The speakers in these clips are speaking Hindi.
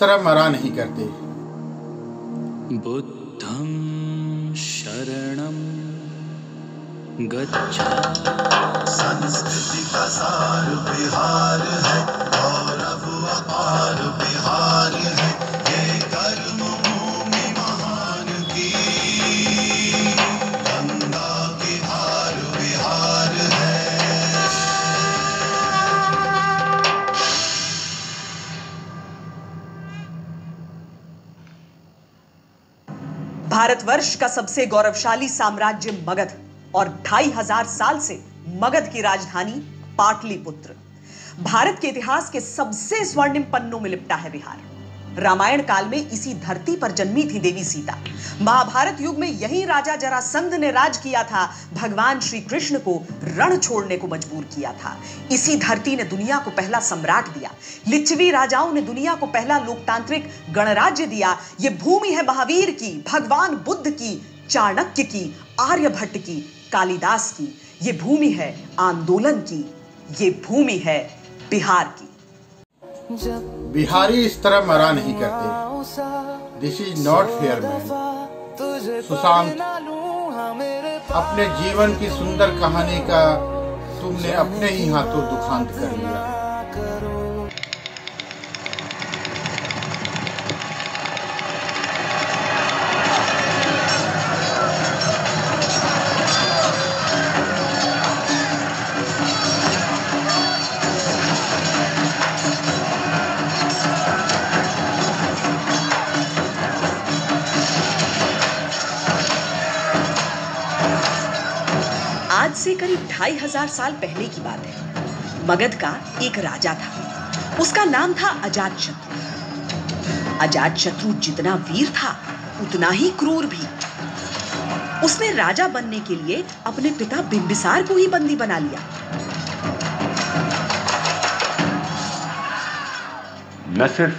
तरह मरा नहीं करते। बुद्धं शरणं गच्छामि। संस्कृति का सार बिहार है, गौरव अपार बिहार है, ये कर्म भूमि महान की, गंगा की धार बिहार है। भारतवर्ष का सबसे गौरवशाली साम्राज्य मगध और 2500 साल से मगध की राजधानी पाटलिपुत्र। भारत के इतिहास के सबसे स्वर्णिम पन्नों में लिपटा है बिहार। रामायण काल में इसी धरती पर जन्मी थी देवी सीता। महाभारत युग में यही राजा जरासंध ने राज किया था, भगवान श्री कृष्ण को रण छोड़ने को मजबूर किया था। इसी धरती ने दुनिया को पहला सम्राट दिया। लिच्छवी राजाओं ने दुनिया को पहला लोकतांत्रिक गणराज्य दिया। ये भूमि है महावीर की, भगवान बुद्ध की, चाणक्य की, आर्यभट्ट की, कालिदास की। ये भूमि है आंदोलन की, ये भूमि है बिहार की। बिहारी इस तरह मरा नहीं करते। This is not fair man. Sushant, अपने जीवन की सुंदर कहानी का तुमने अपने ही हाथों दुखांत कर लिया। आज से करीब 2500 साल पहले की बात है। मगध का एक राजा था, उसका नाम था अजातशत्रु। अजातशत्रु जितना वीर था उतना ही क्रूर भी। उसने राजा बनने के लिए अपने पिता बिंबिसार को ही बंदी बना लिया। न सिर्फ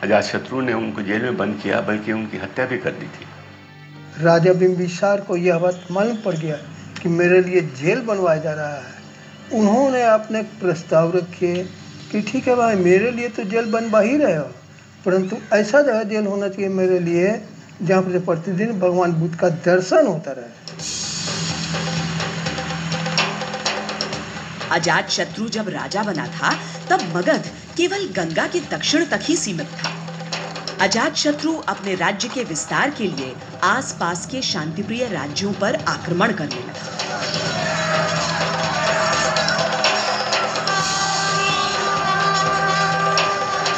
अजातशत्रु ने उनको जेल में बंद किया बल्कि उनकी हत्या भी कर दी थी। राजा बिंबिसार को यह बात मालूम पड़ गया कि मेरे लिए जेल बनवाया जा रहा है। उन्होंने अपने प्रस्ताव रखे कि ठीक है भाई, मेरे लिए तो जेल बनवा ही रहे हो, परंतु ऐसा जगह जेल होना चाहिए मेरे लिए जहाँ पर प्रतिदिन भगवान बुद्ध का दर्शन होता रहे। अजातशत्रु जब राजा बना था तब मगध केवल गंगा के दक्षिण तक ही सीमित था। अजातशत्रु अपने राज्य के विस्तार के लिए आसपास के शांतिप्रिय राज्यों पर आक्रमण करने लगा।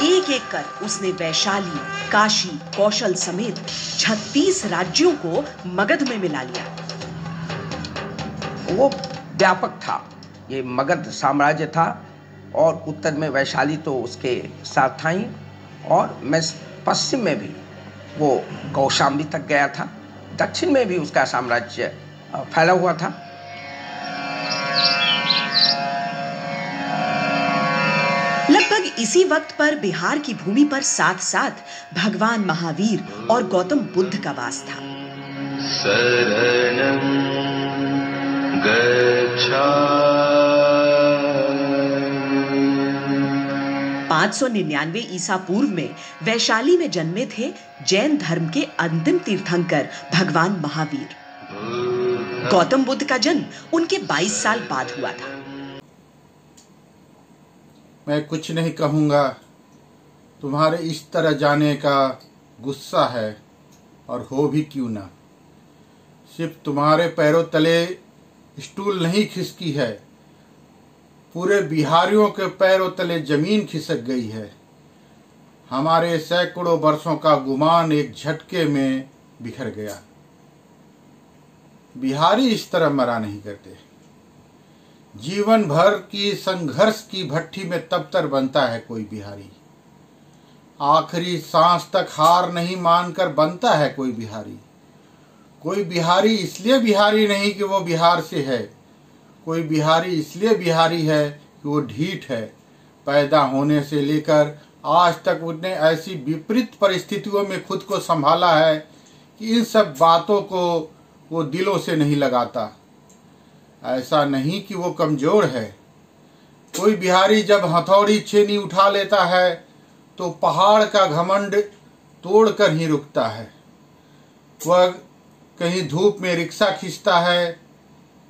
एक एक कर उसने वैशाली, काशी, कौशल समेत 36 राज्यों को मगध में मिला लिया। वो व्यापक था, ये मगध साम्राज्य था, और उत्तर में वैशाली तो उसके साथ था ही, और मैं पश्चिम में भी वो कौशाम्बी तक गया था, दक्षिण में भी उसका साम्राज्य फैला हुआ था। लगभग इसी वक्त पर बिहार की भूमि पर साथ साथ भगवान महावीर और गौतम बुद्ध का वास था। शरणं गच्छामि। 599 ईसा पूर्व में वैशाली में जन्मे थे जैन धर्म के अंतिम तीर्थंकर भगवान महावीर। गौतम बुद्ध का जन्म उनके 22 साल बाद हुआ था। मैं कुछ नहीं कहूँगा, तुम्हारे इस तरह जाने का गुस्सा है, और हो भी क्यों ना। सिर्फ तुम्हारे पैरों तले स्टूल नहीं खिसकी है, पूरे बिहारियों के पैरों तले जमीन खिसक गई है। हमारे सैकड़ों वर्षों का गुमान एक झटके में बिखर गया। बिहारी इस तरह मरा नहीं करते। जीवन भर की संघर्ष की भट्ठी में तब तक बनता है कोई बिहारी। आखिरी सांस तक हार नहीं मानकर बनता है कोई बिहारी। कोई बिहारी इसलिए बिहारी नहीं कि वो बिहार से है, कोई बिहारी इसलिए बिहारी है कि वो ढीठ है। पैदा होने से लेकर आज तक उसने ऐसी विपरीत परिस्थितियों में खुद को संभाला है कि इन सब बातों को वो दिलों से नहीं लगाता। ऐसा नहीं कि वो कमज़ोर है। कोई बिहारी जब हथौड़ी छेनी उठा लेता है तो पहाड़ का घमंड तोड़कर ही रुकता है। वह कहीं धूप में रिक्शा खींचता है,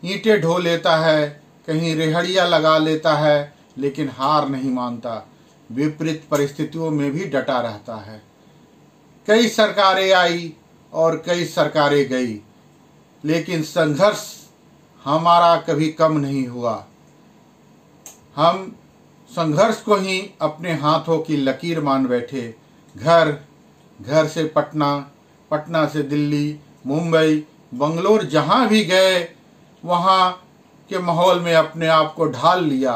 ईंटें ढो लेता है, कहीं रेहड़ियाँ लगा लेता है, लेकिन हार नहीं मानता। विपरीत परिस्थितियों में भी डटा रहता है। कई सरकारें आई और कई सरकारें गई, लेकिन संघर्ष हमारा कभी कम नहीं हुआ। हम संघर्ष को ही अपने हाथों की लकीर मान बैठे। घर से पटना, पटना से दिल्ली, मुंबई, बंगलोर जहाँ भी गए वहाँ के माहौल में अपने आप को ढाल लिया।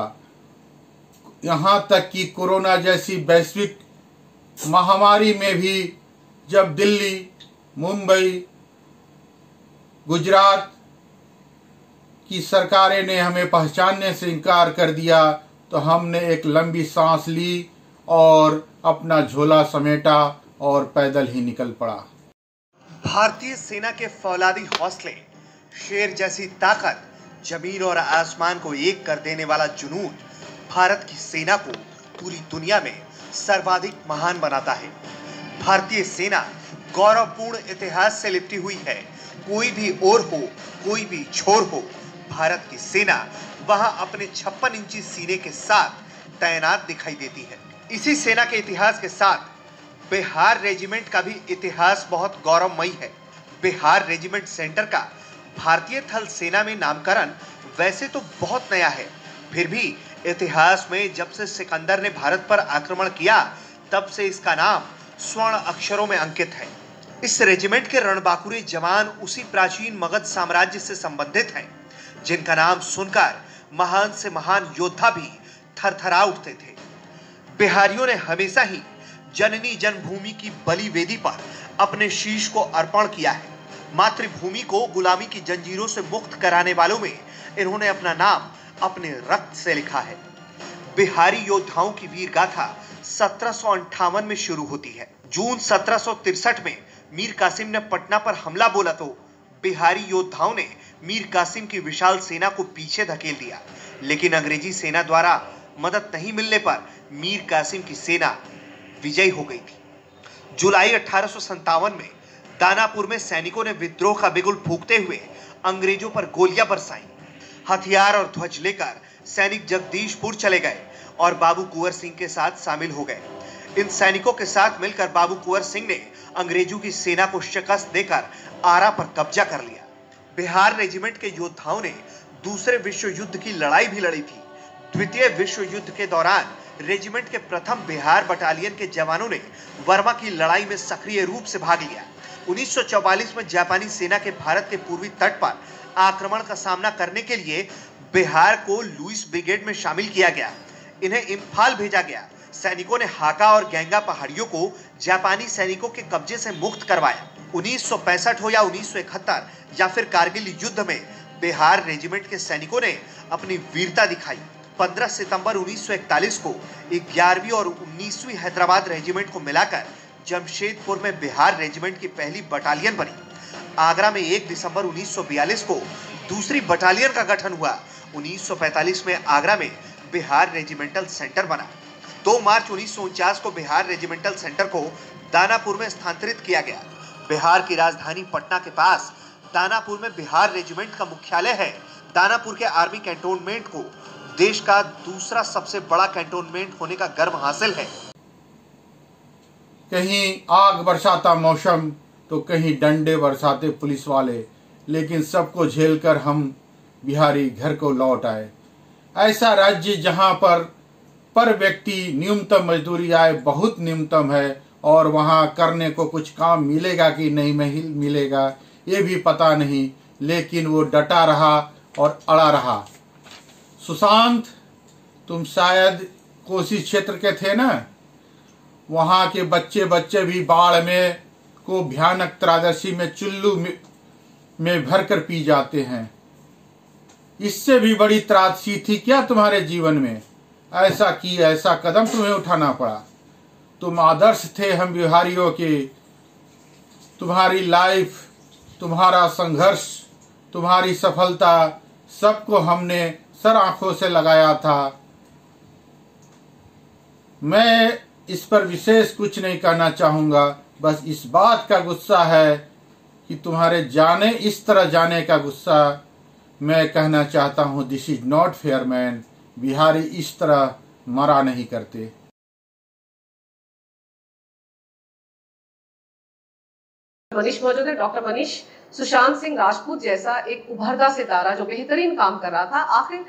यहाँ तक कि कोरोना जैसी वैश्विक महामारी में भी जब दिल्ली, मुंबई, गुजरात की सरकारें ने हमें पहचानने से इनकार कर दिया, तो हमने एक लंबी सांस ली और अपना झोला समेटा और पैदल ही निकल पड़ा। भारतीय सेना के फौलादी हौसले, शेर जैसी ताकत, जमीन और आसमान को एक कर देने वाला जुनून भारत की सेना को पूरी दुनिया में सर्वाधिक महान बनाता है। भारतीय सेना गौरवपूर्ण इतिहास से लिपटी हुई है। कोई भी ओर हो, कोई भी छोर हो, भारत की सेना वहां अपने 56 इंची सीने के साथ तैनात दिखाई देती है। इसी सेना के इतिहास के साथ बिहार रेजिमेंट का भी इतिहास बहुत गौरवमयी है। बिहार रेजिमेंट सेंटर का भारतीय थल सेना में नामकरण वैसे तो बहुत नया है, फिर भी इतिहास में जब से सिकंदर ने भारत पर आक्रमण किया तब से इसका नाम स्वर्ण अक्षरों में अंकित है। इस रेजिमेंट के रणबांकुरे जवान उसी प्राचीन मगध साम्राज्य से संबंधित हैं, जिनका नाम सुनकर महान से महान योद्धा भी थरथरा उठते थे। बिहारियों ने हमेशा ही जननी जन्मभूमि की बलि वेदी पर अपने शीश को अर्पण किया है। मातृभूमि को गुलामी की जंजीरों से मुक्त कराने वालों में इन्होंने अपना नाम अपने रक्त से लिखा है। बिहारी योद्धाओं की वीर गाथा 1758 में शुरू होती है। जून 1763 में मीर कासिम ने पटना पर हमला बोला तो बिहारी योद्धाओं ने मीर कासिम की विशाल सेना को पीछे धकेल दिया, लेकिन अंग्रेजी सेना द्वारा मदद नहीं मिलने पर मीर कासिम की सेना विजयी हो गई थी। जुलाई 1857 में दानापुर में सैनिकों ने विद्रोह का बिगुल फूंकते हुए अंग्रेजों पर गोलियां बरसाई। हथियार और ध्वज लेकर सैनिक जगदीशपुर चले गए और बाबू कुंवर सिंह के साथ शामिल हो गए। इन सैनिकों के साथ मिलकर बाबू कुंवर सिंह ने अंग्रेजों की सेना को शिकस्त देकर आरा पर कब्जा कर लिया। बिहार रेजिमेंट के योद्धाओं ने दूसरे विश्व युद्ध की लड़ाई भी लड़ी थी। द्वितीय विश्व युद्ध के दौरान रेजिमेंट के प्रथम बिहार बटालियन के जवानों ने वर्मा की लड़ाई में सक्रिय रूप से भाग लिया। 1944 में जापानी सेना के भारत के पूर्वी तट पर आक्रमण का सामना करने के लिए बिहार को लुइस ब्रिगेड में शामिल किया गया। इन्हें इम्फाल भेजा गया। सैनिकों ने हाका और गैंगा पहाड़ियों को जापानी सैनिकों के कब्जे से मुक्त करवाया। 1965 हो या 1971 या फिर कारगिल युद्ध में बिहार रेजिमेंट के सैनिकों ने अपनी वीरता दिखाई। 15 सितंबर 1941 को 11वीं और 19वीं हैदराबाद रेजिमेंट को मिलाकर जमशेदपुर में बिहार रेजिमेंट की पहली बटालियन बनी। आगरा में 1 दिसंबर 1942 को दूसरी बटालियन का गठन हुआ। 1945 में आगरा में बिहार रेजिमेंटल सेंटर बना। 2 मार्च 1949 को बिहार रेजिमेंटल सेंटर को दानापुर में स्थानांतरित किया गया। बिहार की राजधानी पटना के पास दानापुर में बिहार रेजिमेंट का मुख्यालय है। दानापुर के आर्मी कैंटोनमेंट को देश का दूसरा सबसे बड़ा कैंटोनमेंट होने का गर्व हासिल है। कहीं आग बरसाता मौसम तो कहीं डंडे बरसाते पुलिस वाले, लेकिन सबको झेलकर हम बिहारी घर को लौट आए। ऐसा राज्य जहां पर व्यक्ति न्यूनतम मजदूरी आय बहुत न्यूनतम है और वहां करने को कुछ काम मिलेगा कि नहीं मिलेगा ये भी पता नहीं, लेकिन वो डटा रहा और अड़ा रहा। सुशांत, तुम शायद कोसी क्षेत्र के थे ना? वहां के बच्चे भी बाढ़ में को भयानक त्रादसी में चुल्लू में भरकर पी जाते हैं। इससे भी बड़ी त्रादसी थी क्या तुम्हारे जीवन में? ऐसा कदम तुम्हें उठाना पड़ा। तुम आदर्श थे हम बिहारियों के। तुम्हारी लाइफ, तुम्हारा संघर्ष, तुम्हारी सफलता सबको हमने सर आंखों से लगाया था। मैं इस पर विशेष कुछ नहीं कहना चाहूँगा। बस इस बात का गुस्सा है कि तुम्हारे जाने, इस तरह जाने का गुस्सा। मैं कहना चाहता हूँ, this is not fair man. Bihari इस तरह मरा नहीं करते। मनीष मौजूद है। डॉक्टर मनीष, सुशांत सिंह राजपूत जैसा एक उभरता सितारा जो बेहतरीन काम कर रहा था, आखिर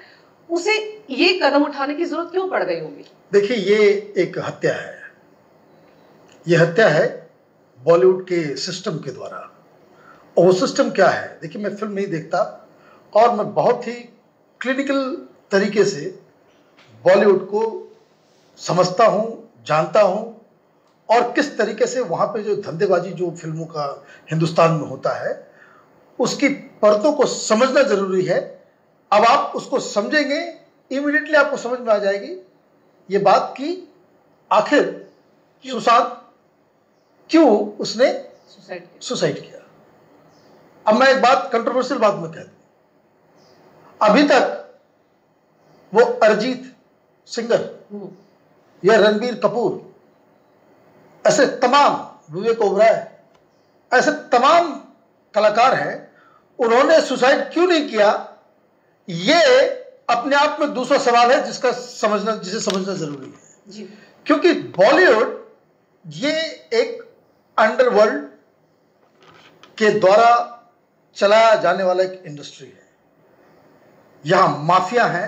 उसे ये कदम उठाने की जरूरत क्यों पड़ गई होगी? देखिए, ये एक हत्या है। ये हत्या है बॉलीवुड के सिस्टम के द्वारा। और वो सिस्टम क्या है? देखिए, मैं फिल्म नहीं देखता और मैं बहुत ही क्लिनिकल तरीके से बॉलीवुड को समझता हूँ, जानता हूँ, और किस तरीके से वहाँ पे जो धंधेबाजी जो फिल्मों का हिंदुस्तान में होता है, उसकी परतों को समझना जरूरी है। अब आप उसको समझेंगे, इमीडिएटली आपको समझ में आ जाएगी ये बात कि आखिर सुशांत क्यों उसने सुसाइड किया। अब मैं एक बात, कंट्रोवर्शियल बात में कह दूं, अभी तक वो अरिजीत सिंगर या रणबीर कपूर, ऐसे तमाम, विवेक ओबराय, ऐसे तमाम कलाकार हैं, उन्होंने सुसाइड क्यों नहीं किया, ये अपने आप में दूसरा सवाल है जिसे समझना जरूरी है जी। क्योंकि बॉलीवुड ये एक अंडरवर्ल्ड के द्वारा चलाया जाने वाला एक इंडस्ट्री है। यहां माफिया है,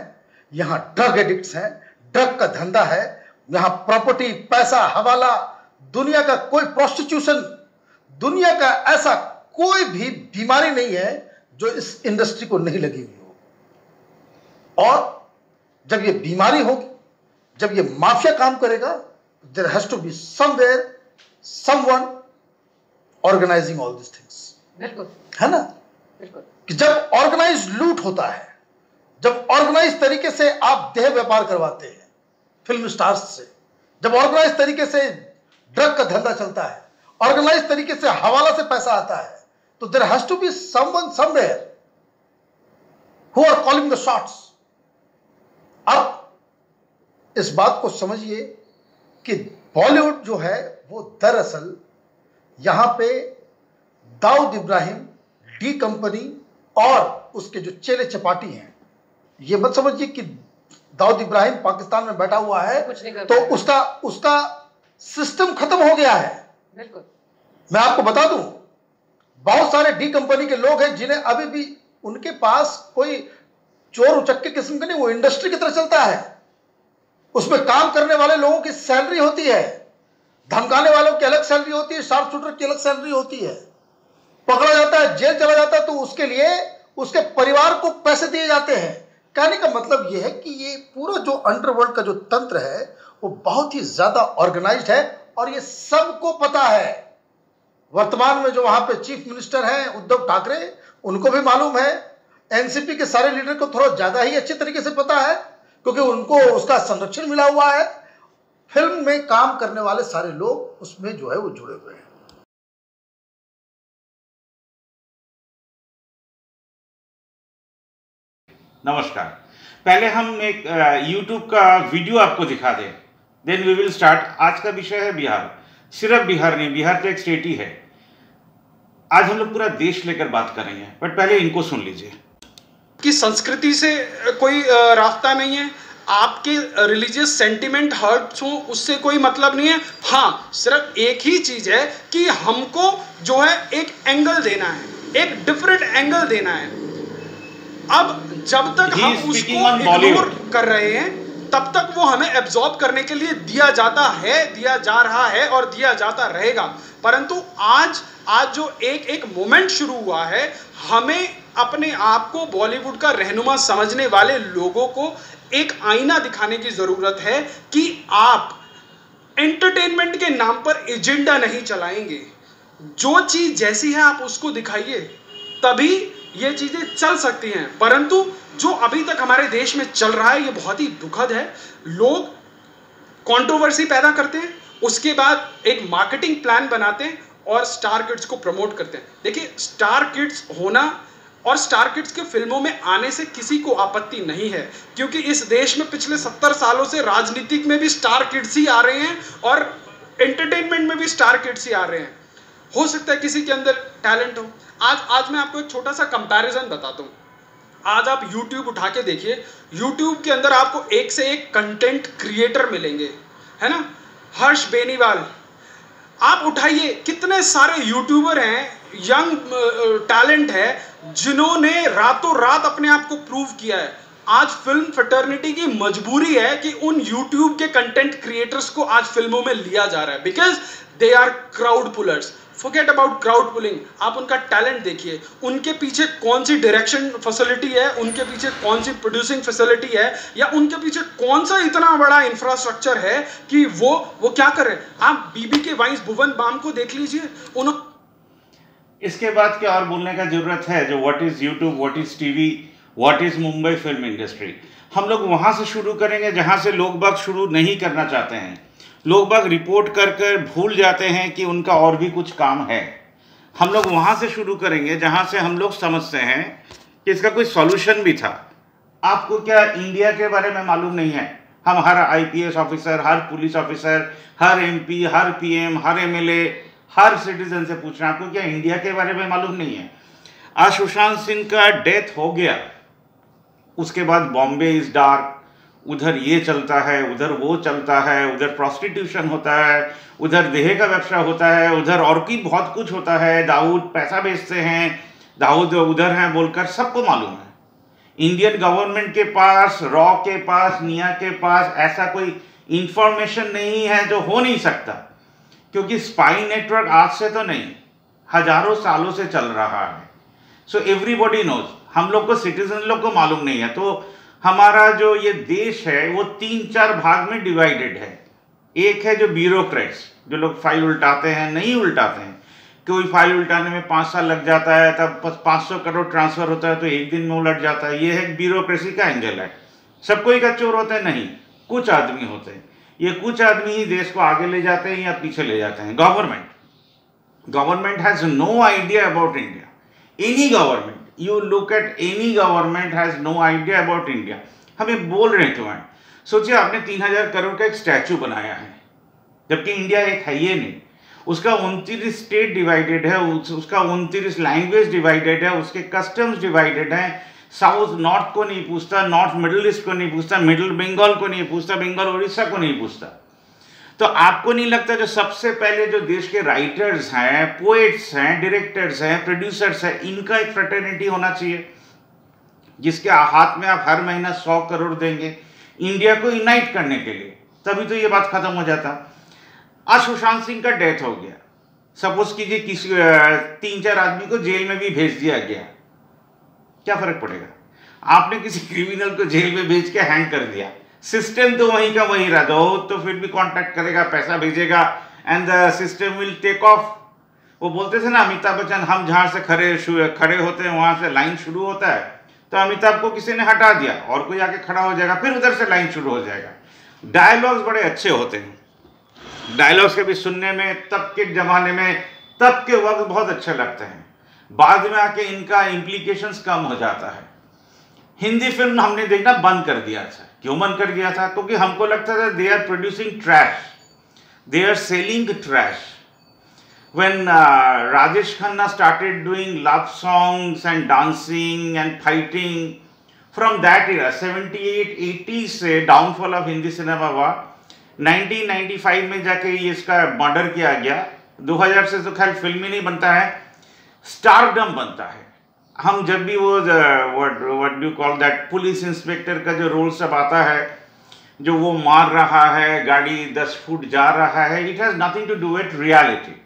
यहां ड्रग एडिक्ट्स हैं, ड्रग का धंधा है, यहां प्रॉपर्टी, पैसा, हवाला, दुनिया का कोई प्रोस्टिट्यूशन, दुनिया का ऐसा कोई भी बीमारी नहीं है जो इस इंडस्ट्री को नहीं लगी हुई हो। और जब ये बीमारी होगी, जब ये माफिया काम करेगा, there has to be somewhere someone organizing all this things. बिल्कुल, है ना? बिल्कुल। कि जब ऑर्गेनाइज लूट होता है, जब ऑर्गेनाइज तरीके से आप देह व्यापार करवाते हैं फिल्म स्टार्स से, जब ऑर्गेनाइज तरीके से ड्रग का धंधा चलता है, ऑर्गेनाइज तरीके से हवाला से पैसा आता है, तो there has to be someone somewhere who are calling the shots. अब इस बात को समझिए कि बॉलीवुड जो है वो दरअसल यहां पे दाऊद इब्राहिम, डी कंपनी और उसके जो चेले चपाटी हैं, ये मत समझिए कि दाऊद इब्राहिम पाकिस्तान में बैठा हुआ है तो उसका सिस्टम खत्म हो गया है। बिल्कुल। मैं आपको बता दूं, बहुत सारे डी कंपनी के लोग हैं जिन्हें अभी भी उनके पास कोई चोर उचक्के किस्म का नहीं, वो इंडस्ट्री की तरह चलता है। उसमें काम करने वाले लोगों की सैलरी होती है, धमकाने वालों की अलग सैलरी होती है, शार्प शूटर की अलग सैलरी होती है। पकड़ा जाता है, जेल चला जाता है, तो उसके लिए उसके परिवार को पैसे दिए जाते हैं। कहने का मतलब यह है कि ये पूरा जो अंडरवर्ल्ड का जो तंत्र है वो बहुत ही ज्यादा ऑर्गेनाइज्ड है और ये सबको पता है। वर्तमान में जो वहां पे चीफ मिनिस्टर हैं उद्धव ठाकरे, उनको भी मालूम है। एनसीपी के सारे लीडर को थोड़ा ज्यादा ही अच्छे तरीके से पता है क्योंकि उनको उसका संरक्षण मिला हुआ है। फिल्म में काम करने वाले सारे लोग उसमें जो है वो जुड़े हुए हैं। नमस्कार। पहले हम एक YouTube का वीडियो आपको दिखा दें, देन वी विल स्टार्ट। आज का विषय है बिहार। सिर्फ बिहार नहीं, बिहार तो एक स्टेट ही है। आज हम लोग पूरा देश लेकर बात कर रहे हैं, बट पहले इनको सुन लीजिए। कि संस्कृति से कोई रास्ता नहीं है, आपके रिलीजियस सेंटिमेंट हर्ट्स हो उससे कोई मतलब नहीं है। हाँ, सिर्फ एक ही चीज है कि हमको जो है एक एंगल देना है, एक डिफरेंट एंगल देना है। अब जब तक हम उसको इग्नोर कर रहे हैं तब तक वो हमें एब्जॉर्ब करने के लिए दिया जाता है, दिया जा रहा है और दिया जाता रहेगा। परंतु आज जो एक मोमेंट शुरू हुआ है, हमें अपने आप को बॉलीवुड का रहनुमा समझने वाले लोगों को एक आईना दिखाने की जरूरत है कि आप एंटरटेनमेंट के नाम पर एजेंडा नहीं चलाएंगे। जो चीज जैसी है आप उसको दिखाइए, तभी ये चीजें चल सकती हैं। परंतु जो अभी तक हमारे देश में चल रहा है ये बहुत ही दुखद है। लोग कंट्रोवर्सी पैदा करते हैं, उसके बाद एक मार्केटिंग प्लान बनाते हैं और स्टार किड्स को प्रमोट करते हैं। देखिए, स्टार किड्स होना और स्टार किड्स के फिल्मों में आने से किसी को आपत्ति नहीं है, क्योंकि इस देश में पिछले 70 सालों से राजनीतिक में भी स्टार किड्स ही आ रहे हैं और एंटरटेनमेंट में भी स्टार किड्स ही आ रहे हैं। हो सकता है किसी के अंदर टैलेंट हो। आज मैं आपको एक छोटा सा कंपैरिजन बताता हूँ। आज आप YouTube उठा के देखिए, YouTube के अंदर आपको एक से एक कंटेंट क्रिएटर मिलेंगे, है ना। हर्ष बेनीवाल, आप उठाइए, कितने सारे यूट्यूबर हैं, यंग टैलेंट है, जिन्होंने रातों रात अपने आप को प्रूव किया है। आज फिल्म फ्रेटर्निटी की मजबूरी है कि उन YouTube के कंटेंट क्रिएटर्स को आज फिल्मों में लिया जा रहा है, because they are crowd pullers. Forget about crowd pulling, आप उनका टैलेंट देखिए, उनके पीछे कौन सी डायरेक्शन फैसिलिटी है, उनके पीछे कौन सी प्रोड्यूसिंग फैसिलिटी है, या उनके पीछे कौन सा इतना बड़ा इंफ्रास्ट्रक्चर है कि वो क्या कर रहे हैं। आप बीबी के वाइस भुवन बाम को देख लीजिए, इसके बाद क्या और बोलने का जरूरत है। जो what is YouTube, what is TV, what is Mumbai film industry, हम लोग वहां से शुरू करेंगे जहां से लोग बाग शुरू नहीं करना चाहते हैं। लोग बाग रिपोर्ट कर कर भूल जाते हैं कि उनका और भी कुछ काम है। हम लोग वहां से शुरू करेंगे जहां से हम लोग समझते हैं कि इसका कोई सॉल्यूशन भी था। आपको क्या इंडिया के बारे में मालूम नहीं है? हम हर IPS ऑफिसर, हर पुलिस ऑफिसर, हर MP, हर PM, हर MLA, हर सिटीजन से पूछ रहे हैं, आपको क्या इंडिया के बारे में मालूम नहीं है? आज सुशांत सिंह का डेथ हो गया, उसके बाद बॉम्बे इज डार्क, उधर ये चलता है, उधर वो चलता है, उधर प्रोस्टिट्यूशन होता है, उधर देह का व्यवसाय होता है, उधर और भी बहुत कुछ होता है। दाऊद पैसा बेचते हैं, दाऊद उधर हैं बोलकर सबको मालूम है। इंडियन गवर्नमेंट के पास, रॉ के पास, निया के पास ऐसा कोई इंफॉर्मेशन नहीं है जो हो नहीं सकता, क्योंकि स्पाई नेटवर्क आज से तो नहीं, हजारों सालों से चल रहा है। So everybody knows. हम लोग को, सिटीजन लोग को मालूम नहीं है। तो हमारा जो ये देश है वो 3-4 भाग में डिवाइडेड है। एक है जो ब्यूरोक्रेट्स, जो लोग फाइल उल्टाते हैं, नहीं उल्टाते हैं, कोई फाइल उल्टाने में 5 साल लग जाता है, तब 500 करोड़ ट्रांसफर होता है तो एक दिन में उलट जाता है। ये है ब्यूरोक्रेसी का एंगल है। सब कोई का चोर होते हैं नहीं, कुछ आदमी होते हैं। ये कुछ आदमी ही देश को आगे ले जाते हैं या पीछे ले जाते हैं। Government has no idea about India. Any government, you look at any government has no idea about India। हमें बोल रहे क्यों हैं? सोचिए, आपने 3000 करोड़ का एक स्टैचू बनाया है, जबकि इंडिया एक है ये नहीं। उसका 29 स्टेट डिवाइडेड है, उसका 29 लैंग्वेज डिवाइडेड है, उसके कस्टम्स डिवाइडेड हैं। साउथ नॉर्थ को नहीं पूछता, नॉर्थ मिडिल ईस्ट को नहीं पूछता, मिडिल बंगाल को नहीं पूछता, बंगाल उड़ीसा को नहीं पूछता। तो आपको नहीं लगता जो सबसे पहले जो देश के राइटर्स हैं, पोएट्स हैं, डायरेक्टर्स हैं, प्रोड्यूसर्स हैं, इनका एक फ्रेटर्निटी होना चाहिए जिसके हाथ में आप हर महीना 100 करोड़ देंगे इंडिया को यूनाइट करने के लिए? तभी तो ये बात खत्म हो जाता। आज सुशांत सिंह का डेथ हो गया, सपोज कीजिए किसी 3-4 आदमी को जेल में भी भेज दिया गया, क्या फर्क पड़ेगा? आपने किसी क्रिमिनल को जेल में भेज के हैंग कर दिया, सिस्टम तो वहीं का वहीं रहा, तो फिर भी कांटेक्ट करेगा, पैसा भेजेगा, and the system will take off. वो बोलते थे ना अमिताभ बच्चन, हम जहां से खड़े होते हैं वहां से लाइन शुरू होता है, तो अमिताभ को किसी ने हटा दिया और कोई आके खड़ा हो जाएगा, फिर उधर से लाइन शुरू हो जाएगा। डायलॉग्स बड़े अच्छे होते हैं, डायलॉग्स के भी सुनने में तब के जमाने में, तब के वक्त बहुत अच्छे लगते हैं, बाद में आके इनका इम्प्लीकेशंस कम हो जाता है। हिंदी फिल्म हमने देखना बंद कर दिया था। क्यों बंद कर दिया था? क्योंकि हमको लगता था they are producing trash, they are selling trash. When Rajesh Khanna started doing love songs and dancing and fighting, from that era 78-80 से डाउनफॉल ऑफ हिंदी सिनेमा हुआ। 1995 में जाके ये इसका मर्डर किया गया। 2000 से तो खैर फिल्म ही नहीं बनता है, स्टारडम बनता है। हम जब भी वो what do call that police inspector का जो रोल सब आता है, जो वो मार रहा है, गाड़ी 10 फुट जा रहा है, it has nothing to do with reality.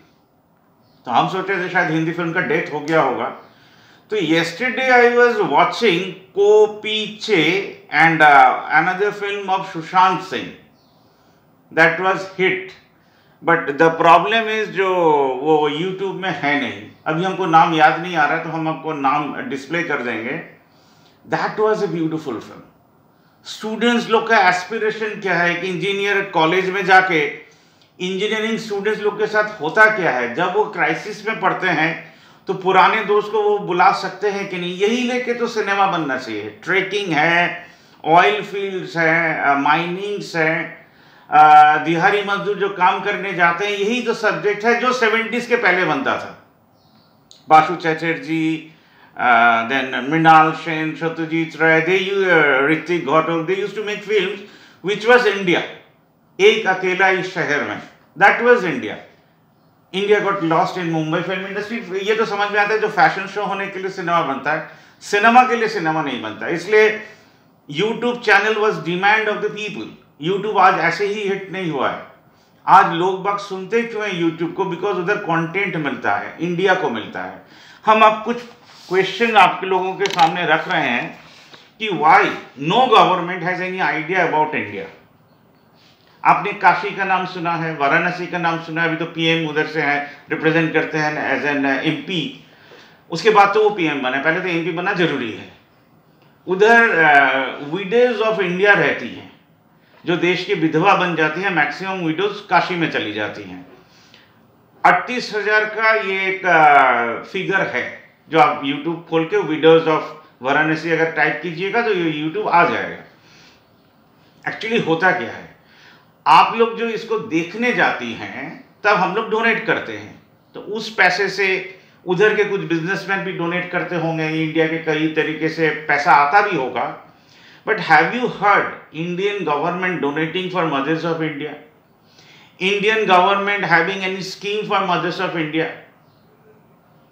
तो हम सोचे थे शायद हिंदी फिल्म का डेथ हो गया होगा। तो yesterday I was watching को पीछे and another film of Sushant Singh that was hit, but the problem is जो वो YouTube में है नहीं। अभी हमको नाम याद नहीं आ रहा, तो हम आपको नाम डिस्प्ले कर देंगे। That was a beautiful film। Students लोग का एस्पिरेशन क्या है कि इंजीनियर कॉलेज में जाके इंजीनियरिंग स्टूडेंट्स लोग के साथ होता क्या है, जब वो क्राइसिस में पढ़ते हैं तो पुराने दोस्त को वो बुला सकते हैं कि नहीं, यही लेके तो सिनेमा बनना चाहिए। ट्रेकिंग है, ऑयल फील्ड्स है, माइनिंग्स है, दिहाड़ी मजदूर जो काम करने जाते हैं, यही तो सब्जेक्ट है जो 70s के पहले बनता था। Basu Chatterjee, then Mrinal Sen, Satyajit Ray, Ritwik Ghatak, they used to make films which was India, एक अकेला इस शहर में, that was India. India got lost in Mumbai film industry. ये तो समझ में आता है जो फैशन शो होने के लिए सिनेमा बनता है, सिनेमा के लिए सिनेमा नहीं बनता। इसलिए YouTube channel was demand of the people. YouTube आज ऐसे ही हिट नहीं हुआ है। आज लोग बाग सुनते क्यों हैं यूट्यूब को? बिकॉज उधर कंटेंट मिलता है, इंडिया को मिलता है। हम अब कुछ क्वेश्चन आपके लोगों के सामने रख रहे हैं कि why no government has any idea about India. आपने काशी का नाम सुना है, वाराणसी का नाम सुना है, अभी तो पीएम उधर से है, रिप्रेजेंट करते हैं एज एन एमपी। उसके बाद तो वो पीएम बने, पहले तो एमपी बनना जरूरी है। उधर विडोज ऑफ इंडिया रहती हैं, जो देश की विधवा बन जाती हैं, मैक्सिमम विडोज काशी में चली जाती हैं। 38,000 का ये एक फिगर है, जो आप यूट्यूब खोल के विडोज ऑफ वाराणसी अगर टाइप कीजिएगा तो ये यूट्यूब आ जाएगा। एक्चुअली होता क्या है, आप लोग जो इसको देखने जाती हैं तब हम लोग डोनेट करते हैं, तो उस पैसे से उधर के कुछ बिजनेसमैन भी डोनेट करते होंगे, इंडिया के कई तरीके से पैसा आता भी होगा। But have you heard Indian government donating for mothers of India? Indian government having any scheme for mothers of India?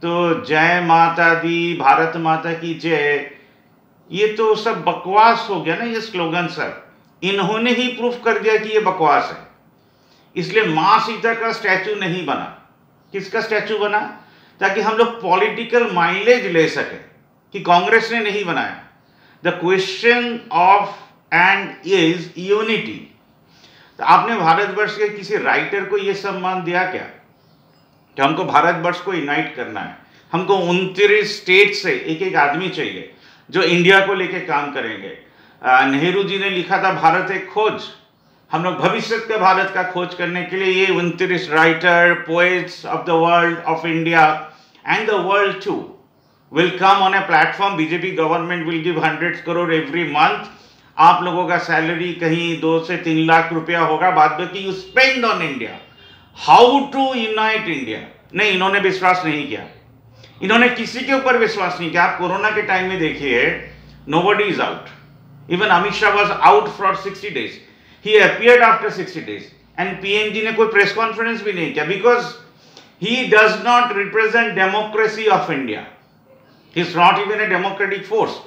तो जय माता दी, भारत माता की जय, ये तो सब बकवास हो गया ना, ये स्लोगन सब। इन्होंने ही प्रूफ कर दिया कि ये बकवास है। इसलिए मां सीता का स्टैचू नहीं बना। किसका स्टैचू बना? ताकि हम लोग पॉलिटिकल माइलेज ले सके कि कांग्रेस ने नहीं बनाया। The question of and is unity. तो आपने भारतवर्ष के किसी राइटर को यह सम्मान दिया क्या कि हमको भारतवर्ष को यूनाइट करना है? हमको 29 स्टेट से एक एक आदमी चाहिए जो इंडिया को लेके काम करेंगे। नेहरू जी ने लिखा था भारत एक खोज। हम लोग भविष्य के भारत का खोज करने के लिए ये 29 writer, poets of the world of India and the world too will come on a platform. BJP government will give 100 crore every month. आप लोगों का सैलरी कहीं 2 से 3 लाख रुपया होगा, बाद में कि you spend on India. How to unite India? नहीं, इन्होंने विश्वास नहीं किया। इन्होंने किसी के ऊपर विश्वास नहीं किया। आप कोरोना के टाइम में देखिए, nobody is out. Even Amit Shah was out for 60 days. He appeared after 60 days. And PM जी ने कोई प्रेस कॉन्फ्रेंस भी नहीं किया, because he does not represent democracy of India. He is not even a democratic force.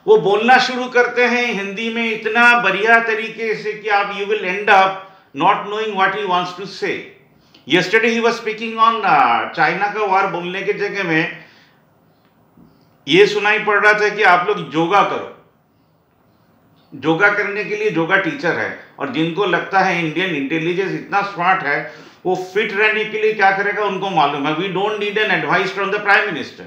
वो बोलना शुरू करते हैं हिंदी में इतना बढ़िया तरीके से कि आप you will end up not knowing what he wants to say. Yesterday he was speaking on China का वार बोलने के जगह में ये सुनाई पड़ रहा था कि आप लोग योगा करो। योगा करने के लिए योगा टीचर है, और जिनको लगता है इंडियन इंटेलिजेंस इतना स्मार्ट है, वो फिट रहने के लिए क्या करेगा उनको मालूम है। We don't need an advice from the prime minister.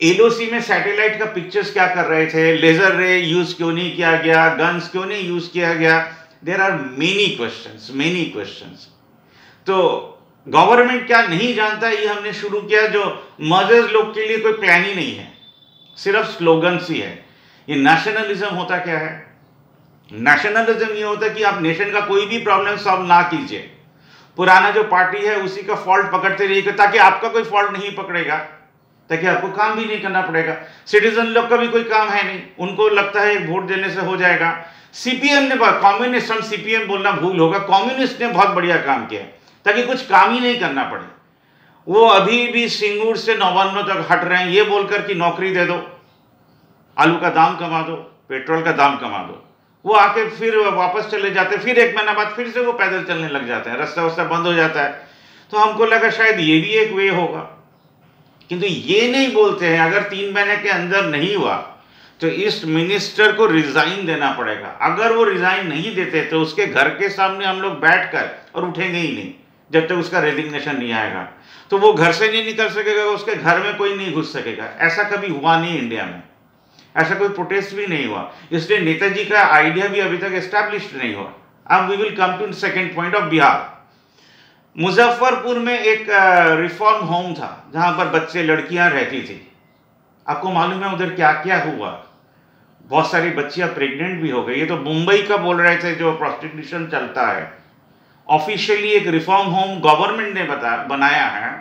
LOC में सैटेलाइट का पिक्चर्स क्या कर रहे थे, लेजर रे यूज क्यों नहीं किया गया, गन्स क्यों नहीं यूज किया गया? There are many questions. तो गवर्नमेंट क्या नहीं जानता, ये हमने शुरू किया। जो मदर्स लोग के लिए कोई प्लान ही नहीं है, सिर्फ स्लोगन्स ही है। ये नेशनलिज्म होता क्या है? नेशनलिज्म ये होता है कि आप नेशन का कोई भी प्रॉब्लम सॉल्व ना कीजिए, पुराना जो पार्टी है उसी का फॉल्ट पकड़ते रहिए, ताकि आपका कोई फॉल्ट नहीं पकड़ेगा, ताकि आपको काम भी नहीं करना पड़ेगा। सिटीजन लोग का भी कोई काम है नहीं, उनको लगता है वोट देने से हो जाएगा। सीपीएम ने, कम्युनिस्ट, हम सीपीएम बोलना भूल होगा, कम्युनिस्ट ने बहुत बढ़िया काम किया ताकि कुछ काम ही नहीं करना पड़े। वो अभी भी सिंगूर से नवान्न तक हट रहे हैं ये बोलकर कि नौकरी दे दो, आलू का दाम कमा दो, पेट्रोल का दाम कमा दो। वो आके फिर वापस चले जाते हैं, फिर 1 महीना बाद फिर से वो पैदल चलने लग जाते हैं, रास्ता वास्ता बंद हो जाता है। तो हमको लगा शायद ये भी एक वे होगा, किंतु ये नहीं बोलते हैं अगर 3 महीने के अंदर नहीं हुआ तो इस मिनिस्टर को रिजाइन देना पड़ेगा। अगर वो रिजाइन नहीं देते तो उसके घर के सामने हम लोग बैठकर, और उठेंगे ही नहीं जब तक उसका रेजिग्नेशन नहीं आएगा, तो वो घर से नहीं निकल सकेगा, उसके घर में कोई नहीं घुस सकेगा। ऐसा कभी हुआ नहीं इंडिया में, ऐसा कोई प्रोटेस्ट भी नहीं हुआ, इसलिए नेताजी का आइडिया भी अभी तक एस्टैब्लिश्ड नहीं हुआ। अब we will come to second point of Bihar. Muzaffarpur में एक रिफॉर्म होम था जहां पर बच्चे लड़कियां रहती थी। आपको मालूम है उधर क्या क्या हुआ? बहुत सारी बच्चियां प्रेग्नेंट भी हो गई। ये तो मुंबई का बोल रहे थे जो प्रोस्टिट्यूशन चलता है। ऑफिशियली एक रिफॉर्म होम गवर्नमेंट ने बनाया है।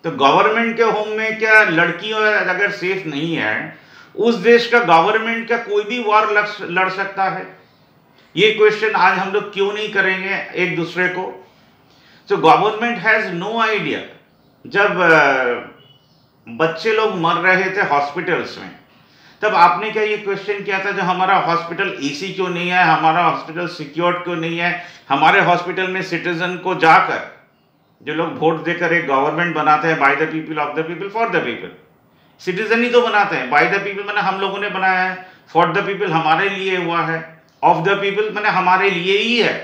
तो गवर्नमेंट के होम में क्या लड़कियों अगर सेफ नहीं है, उस देश का गवर्नमेंट का कोई भी वॉर लड़ सकता है? ये क्वेश्चन आज हम लोग क्यों नहीं करेंगे एक दूसरे को? तो गवर्नमेंट हैज नो आइडिया। जब बच्चे लोग मर रहे थे हॉस्पिटल्स में, तब आपने क्या ये क्वेश्चन किया था जो हमारा हॉस्पिटल एसी क्यों नहीं है, हमारा हॉस्पिटल सिक्योर्ड क्यों नहीं है? हमारे हॉस्पिटल में सिटीजन को जाकर, जो लोग वोट देकर एक गवर्नमेंट बनाते हैं, by the people, of the people, for the people, citizen ही तो बनाते हैं। बाय द पीपल मैंने हम लोगों ने बनाया है, फॉर द पीपल हमारे लिए हुआ है, ऑफ द पीपल मैंने हमारे लिए ही है।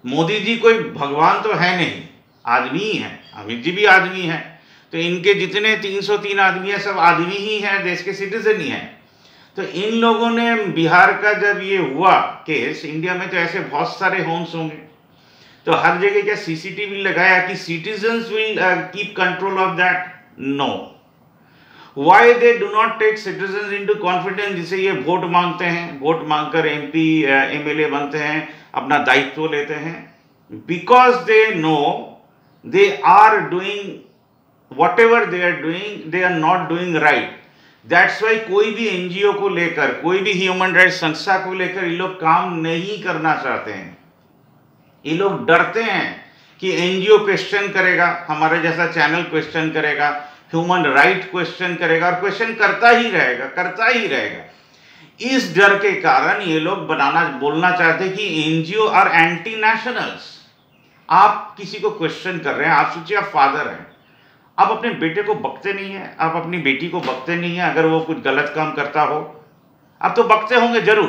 मोदी जी कोई भगवान तो है नहीं, आदमी ही है। अमित जी भी आदमी है। तो इनके जितने 303 आदमी है सब आदमी ही हैं, देश के सिटीजन ही हैं। तो इन लोगों ने बिहार का जब ये हुआ केस, इंडिया में तो ऐसे बहुत सारे होम्स होंगे, तो हर जगह क्या सीसीटीवी लगाया कि citizens will keep control of that? No. Why they do not take citizens into confidence? जिसे ये वोट मांगते हैं, वोट मांगकर एमपी एमएलए बनते हैं, अपना दायित्व लेते हैं, because they know they are doing whatever they are doing, they are not doing right. That's why कोई भी एनजीओ को लेकर, कोई भी ह्यूमन राइट्स संस्था को लेकर ये लोग काम नहीं करना चाहते हैं। ये लोग डरते हैं कि एनजीओ क्वेश्चन करेगा, हमारे जैसा चैनल क्वेश्चन करेगा, ह्यूमन राइट क्वेश्चन करेगा, और क्वेश्चन करता ही रहेगा। इस डर के कारण ये लोग बोलना चाहते हैं कि एनजीओ आर एंटी नेशनल्स। आप किसी को क्वेश्चन कर रहे हैं, आप सोचिए आप फादर हैं, आप अपने बेटे को बकते नहीं है, आप अपनी बेटी को बकते नहीं है अगर वो कुछ गलत काम करता हो। आप तो बकते होंगे जरूर,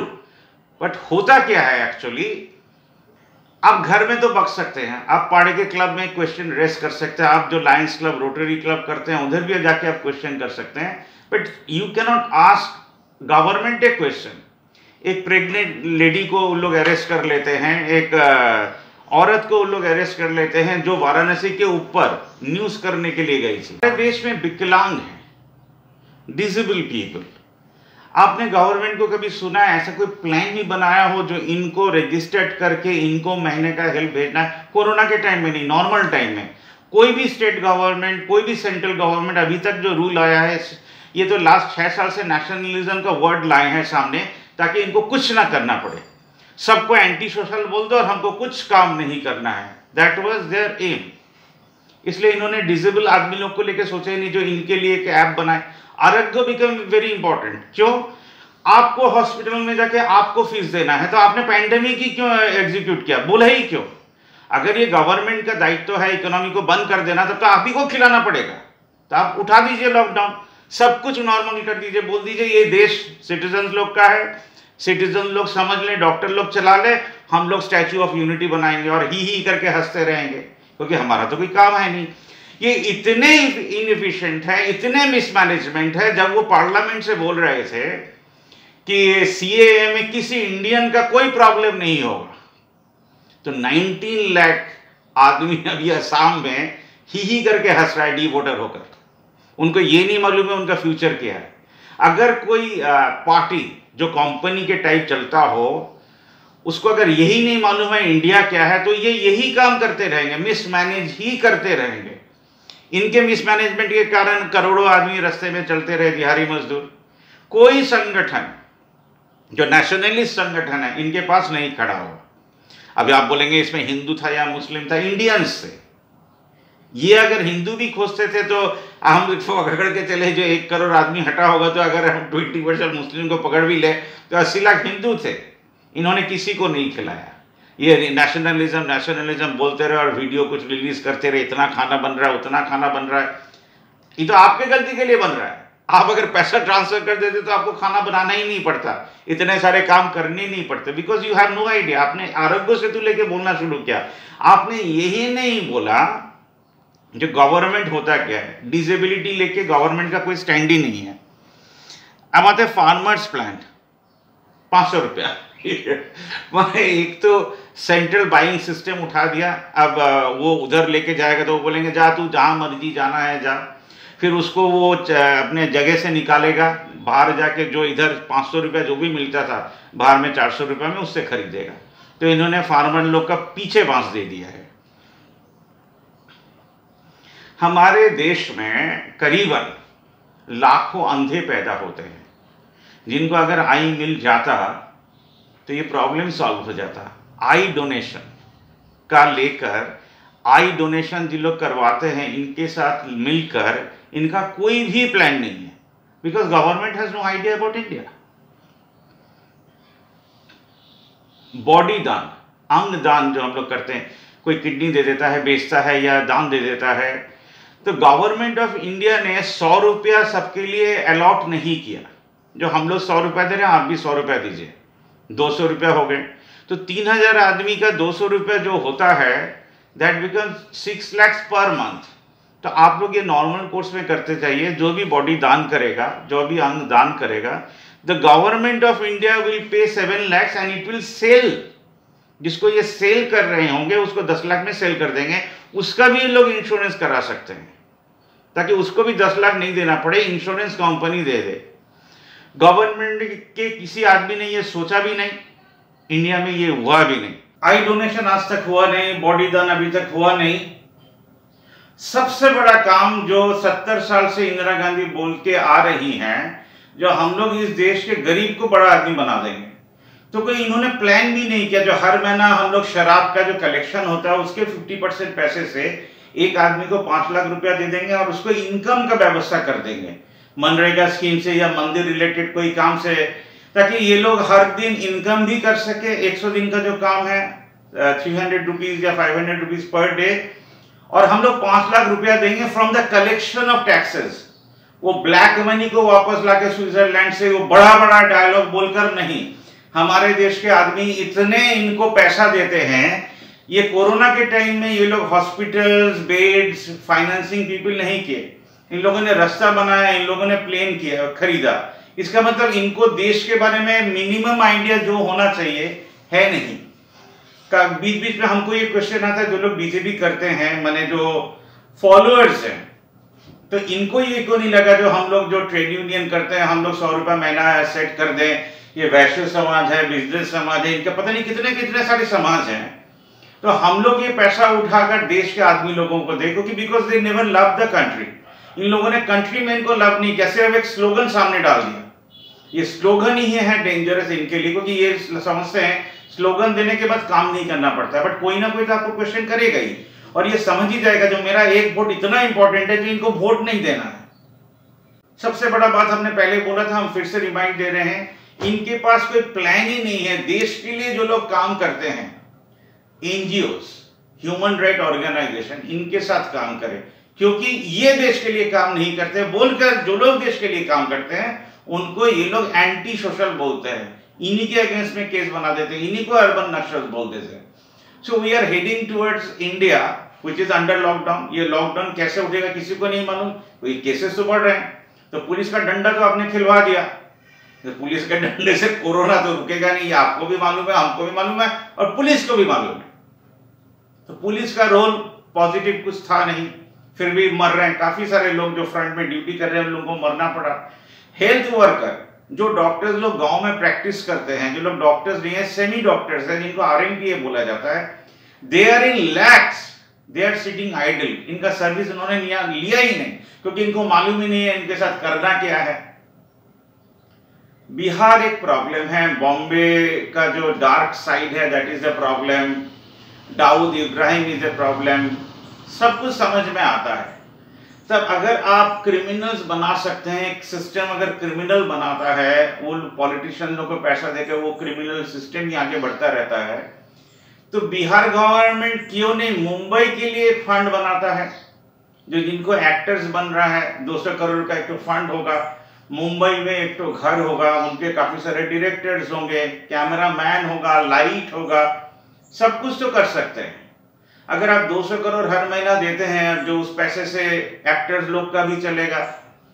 बट होता क्या है एक्चुअली? आप घर में तो बक सकते हैं, आप पाड़े के क्लब में क्वेश्चन रेस कर सकते हैं, आप जो लायंस क्लब, रोटरी क्लब करते हैं उधर भी जाके आप क्वेश्चन कर सकते हैं, but you can not ask government A question. एक प्रेग्नेंट लेडी को उन लोग अरेस्ट कर लेते हैं, एक औरत को उन लोग अरेस्ट कर लेते हैं जो वाराणसी के ऊपर न्यूज करने के लिए गई थी। हमारे देश में विकलांग हैं, डिसेबल पीपल। आपने गवर्नमेंट को कभी सुना है ऐसा कोई प्लान भी बनाया हो जो इनको रजिस्टर्ड करके इनको महीने का हेल्प भेजना है? कोरोना के टाइम में नहीं, नॉर्मल टाइम में कोई भी स्टेट गवर्नमेंट, कोई भी सेंट्रल गवर्नमेंट अभी तक जो रूल आया है, ये तो लास्ट 6 साल से नेशनलिज्म का वर्ड लाए हैं सामने, ताकि इनको कुछ ना करना पड़े, सबको एंटी सोशल बोल दो और हमको कुछ काम नहीं करना है। That was their aim. इसलिए इन्होंने डिसेबल आदमी लोग को लेकर सोचा ही नहीं, जो इनके लिए एक ऐप बनाए। आरोग्य बिकम वेरी इंपॉर्टेंट। क्यों? आपको हॉस्पिटल में जाके आपको फीस देना है, तो आपने पैंडेमिक ही क्यों एग्जीक्यूट किया? बोला ही क्यों? अगर ये गवर्नमेंट का दायित्व है इकोनॉमी को बंद कर देना, तब तो आप ही को खिलाना पड़ेगा। तो आप उठा दीजिए लॉकडाउन, सब कुछ नॉर्मल कर दीजिए, बोल दीजिए ये देश सिटीजन लोग का है, सिटीजन लोग समझ लें, डॉक्टर लोग चला ले, हम लोग स्टैच्यू ऑफ यूनिटी बनाएंगे और ही करके हंसते रहेंगे, क्योंकि हमारा तो कोई काम है नहीं। ये इतने इनएफिशिएंट है, इतने मिसमैनेजमेंट है। जब वो पार्लियामेंट से बोल रहे थे कि सीएए में किसी इंडियन का कोई प्रॉब्लम नहीं होगा, तो 19 लाख आदमी अभी असम में ही करके हंस रहा है डी वोटर होकर। उनको ये नहीं मालूम है उनका फ्यूचर क्या है। अगर कोई पार्टी जो कंपनी के टाइप चलता हो, उसको अगर यही नहीं मालूम है इंडिया क्या है, तो ये यही काम करते रहेंगे, मिसमैनेज ही करते रहेंगे। इनके मिसमैनेजमेंट के कारण करोड़ों आदमी रास्ते में चलते रहे, दिहाड़ी मजदूर। कोई संगठन जो नेशनलिस्ट संगठन है इनके पास नहीं खड़ा होगा। अभी आप बोलेंगे इसमें हिंदू था या मुस्लिम था, इंडियंस थे। ये अगर हिंदू भी खोजते थे तो हम पकड़ के चले, जो 1 करोड़ आदमी हटा होगा, तो अगर हम 20% मुस्लिम को पकड़ भी ले तो 80 लाख हिंदू थे। इन्होंने किसी को नहीं खिलाया। ये नेशनलिज्म बोलते रहे और वीडियो कुछ रिलीज करते रहे, इतना खाना बन रहा है, उतना खाना बन रहा है। ये तो आपके गलती के लिए बन रहा है। आप अगर पैसा ट्रांसफर कर देते तो आपको खाना बनाना ही नहीं पड़ता, इतने सारे काम करने नहीं पड़ते, because you have no idea. आपने आरोग्य सेतु लेके बोलना शुरू किया, आपने यही नहीं बोला जो गवर्नमेंट होता क्या है। डिसेबिलिटी लेके गवर्नमेंट का कोई स्टैंड ही नहीं है। अब आते फार्मर्स प्लान, 500 रुपया मैंने एक तो सेंट्रल बाइंग सिस्टम उठा दिया, अब वो उधर लेके जाएगा तो वो बोलेंगे जा तू जहाँ मर्जी जाना है जा, फिर उसको वो अपने जगह से निकालेगा, बाहर जाके जो इधर 500 रुपया जो भी मिलता था बाहर में 400 रुपये में उससे खरीदेगा। तो इन्होंने फार्मर लोग का पीछे बांस दे दिया है। हमारे देश में करीबन लाखों अंधे पैदा होते हैं, जिनको अगर आई मिल जाता तो ये प्रॉब्लम सॉल्व हो जाता। आई डोनेशन का लेकर, आई डोनेशन जिन लोग करवाते हैं इनके साथ मिलकर इनका कोई भी प्लान नहीं है, because government has no idea about India. Body दान, अंग दान जो हम लोग करते हैं, कोई किडनी दे देता है, बेचता है या दान दे देता है, तो गवर्नमेंट ऑफ इंडिया ने 100 रुपया सबके लिए अलॉट नहीं किया। जो हम लोग 100 रुपया दे रहे हैं, आप भी 100 रुपया दीजिए, 200 रुपया हो गए, तो 3000 आदमी का 200 रुपया जो होता है that becomes 6 lakhs per month. तो आप लोग ये नॉर्मल कोर्स में करते जाइए, जो भी बॉडी दान करेगा, जो भी अंग दान करेगा, the government of India will pay 7 lakhs and it will sell. जिसको ये सेल कर रहे होंगे उसको 10 लाख में सेल कर देंगे, उसका भी लोग इंश्योरेंस करा सकते हैं ताकि उसको भी 10 लाख नहीं देना पड़े, इंश्योरेंस कंपनी दे दे। गवर्नमेंट के किसी आदमी ने ये सोचा भी नहीं, इंडिया में ये हुआ भी नहीं। आई डोनेशन आज तक हुआ नहीं, बॉडी दान अभी तक हुआ नहीं। सबसे बड़ा काम जो 70 साल से इंदिरा गांधी बोल के आ रही हैं, जो हम लोग इस देश के गरीब को बड़ा आदमी बना देंगे, तो कोई इन्होंने प्लान भी नहीं किया। जो हर महीना हम लोग शराब का जो कलेक्शन होता है उसके 50% पैसे से एक आदमी को 5 लाख रुपया दे देंगे और उसको इनकम का व्यवस्था कर देंगे मनरेगा स्कीम से या मंदिर रिलेटेड कोई काम से, ताकि ये लोग हर दिन इनकम भी कर सके। 100 दिन का जो काम है 300 रुपीज या 500 रुपीज पर डे, और हम लोग 5 लाख रुपया देंगे from the collection of taxes. वो ब्लैक मनी को वापस लाके स्विट्जरलैंड से वो बड़ा बड़ा डायलॉग बोलकर नहीं, हमारे देश के आदमी इतने इनको पैसा देते हैं। ये कोरोना के टाइम में ये लोग हॉस्पिटल्स, बेड्स, फाइनेंसिंग पीपल नहीं किए, इन लोगों ने रास्ता बनाया, इन लोगों ने प्लेन किया, खरीदा। इसका मतलब इनको देश के बारे में मिनिमम आइडिया जो होना चाहिए है नहीं। का बीच बीच में हमको ये क्वेश्चन आता है, जो लोग बीजेपी करते हैं, माने जो फॉलोअर्स हैं, तो इनको ये क्यों नहीं लगा जो हम लोग जो ट्रेड यूनियन करते हैं, हम लोग 100 रुपया महीना सेट कर दें, ये वैश्य समाज है, बिजनेस समाज है, इनका पता नहीं कितने कितने सारे समाज हैं, तो हम लोग ये पैसा उठाकर देश के आदमी लोगों को दे, क्योंकि because they never love the country. इन लोगों ने कंट्री में इनको लव नहीं किया, सिर्फ एक स्लोगन सामने डाल दिया। ये स्लोगन ही है डेंजरस इनके लिए, क्योंकि ये समझते हैं स्लोगन देने के बाद काम नहीं करना पड़ता है, बट कोई ना कोई तो आपको क्वेश्चन करेगा ही, और ये समझ ही जाएगा जो मेरा एक वोट इतना इंपॉर्टेंट है कि इनको वोट नहीं देना है। सबसे बड़ा बात हमने पहले बोला था, हम फिर से रिमाइंड दे रहे हैं, इनके पास कोई प्लान ही नहीं है। देश के लिए जो लोग काम करते हैं, एनजीओस, ह्यूमन राइट ऑर्गेनाइजेशन, इनके साथ काम करें, क्योंकि ये देश के लिए काम नहीं करते बोलकर जो लोग देश के लिए काम करते हैं उनको ये लोग एंटी सोशल बोलते हैं, इन्हीं के अगेंस्ट में केस बना देते हैं, इन्हीं को अर्बन नक्सल्स बोल देते हैं। So we are heading towards India which is under lockdown. ये लॉकडाउन कैसे उठेगा किसी को नहीं मालूम, कोई केसेस तो बढ़ रहे हैं, तो पुलिस का डंडा तो आपने खिलवा दिया, तो पुलिस के डंडे से कोरोना तो रुकेगा नहीं, ये आपको भी मालूम है, हमको भी मालूम है, और पुलिस को भी मालूम है। तो पुलिस का रोल पॉजिटिव कुछ था नहीं, फिर भी मर रहे हैं काफी सारे लोग जो फ्रंट में ड्यूटी कर रहे हैं, उन लोगों को मरना पड़ा। हेल्थ वर्कर, जो डॉक्टर्स लोग गांव में प्रैक्टिस करते हैं, जो लोग डॉक्टर्स नहीं है, सेमी डॉक्टर्स हैं, जिनको आरएमपीए बोला जाता है, they are in lakhs, they are sitting idle. इनका सर्विस उन्होंने लिया ही नहीं, क्योंकि इनको मालूम ही नहीं है इनके साथ करना क्या है। बिहार एक प्रॉब्लम है, बॉम्बे का जो डार्क साइड है that is a problem, Dawood Ibrahim is a problem, सब कुछ समझ में आता है। तब अगर आप क्रिमिनल्स बना सकते हैं, एक सिस्टम अगर क्रिमिनल बनाता है, वो पॉलिटिशियन लोग को पैसा देकर वो क्रिमिनल सिस्टम ही आगे बढ़ता रहता है, तो बिहार गवर्नमेंट क्यों नहीं मुंबई के लिए एक फंड बनाता है, जो जिनको एक्टर्स बन रहा है 200 करोड़ का एक तो फंड होगा, मुंबई में एक तो घर होगा, उनके काफी सारे डायरेक्टर्स होंगे, कैमरा मैन होगा, लाइट होगा, सब कुछ तो कर सकते हैं। अगर आप 200 करोड़ हर महीना देते हैं, जो उस पैसे से एक्टर्स लोग का भी चलेगा,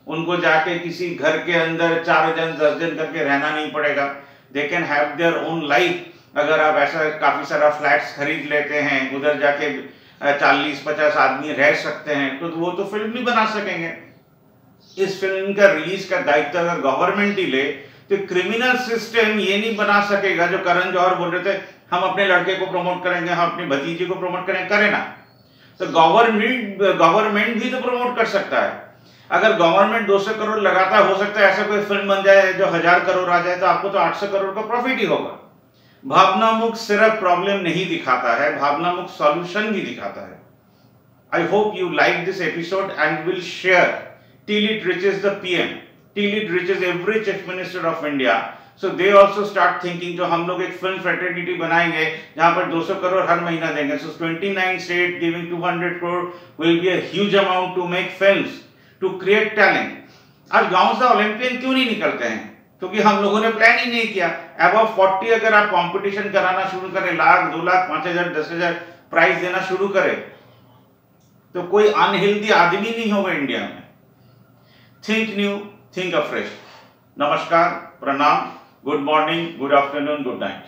उनको जाके किसी घर के अंदर 4 जन 10 जन करके रहना नहीं पड़ेगा, they can have their own life. अगर आप ऐसा काफी सारा फ्लैट्स खरीद लेते हैं, उधर जाके 40-50 आदमी रह सकते हैं, तो वो तो फिल्म नहीं बना सकेंगे। इस फिल्म का रिलीज का दायित्व अगर गवर्नमेंट ही ले तो क्रिमिनल सिस्टम ये नहीं बना सकेगा जो करण जौहर बोल रहे थे हम अपने लड़के को प्रमोट करेंगे, हम अपनी भतीजी को प्रमोट करेंगे, करे ना। तो गवर्नमेंट भी तो प्रमोट कर सकता है। अगर गवर्नमेंट 200 करोड़ लगाता है, हो सकता है ऐसा कोई फिल्म बन जाए जो 1000 करोड़ आ जाए, तो आपको तो 800 करोड़ का प्रॉफिट ही होगा। भावनामुक्त सिर्फ प्रॉब्लम नहीं दिखाता है, भावनामुक्त सॉल्यूशन भी दिखाता है। I hope you like this episode and will share till it reaches the PM, till it reaches every chief minister of India, so they also start thinking जो हम लोग एक फिल्म फ्रेटर्निटी बनाएंगे जहाँ पर 200 करोड़ हर महीना देंगे, so 29 states giving 200 crore will be a huge amount to make films, to create talent। आज गांव से ओलंपियन क्यों नहीं निकलते हैं? क्योंकि हम लोगों ने प्लान ही नहीं किया। अबव 40 अगर आप कंपटीशन कराना शुरू करें, लाख 2 लाख 5,000 10,000 प्राइज देना शुरू करें, तो कोई अनहेल्दी आदमी नहीं होगा इंडिया में। Think new, think afresh. नमस्कार, प्रणाम, good morning, good afternoon, good night.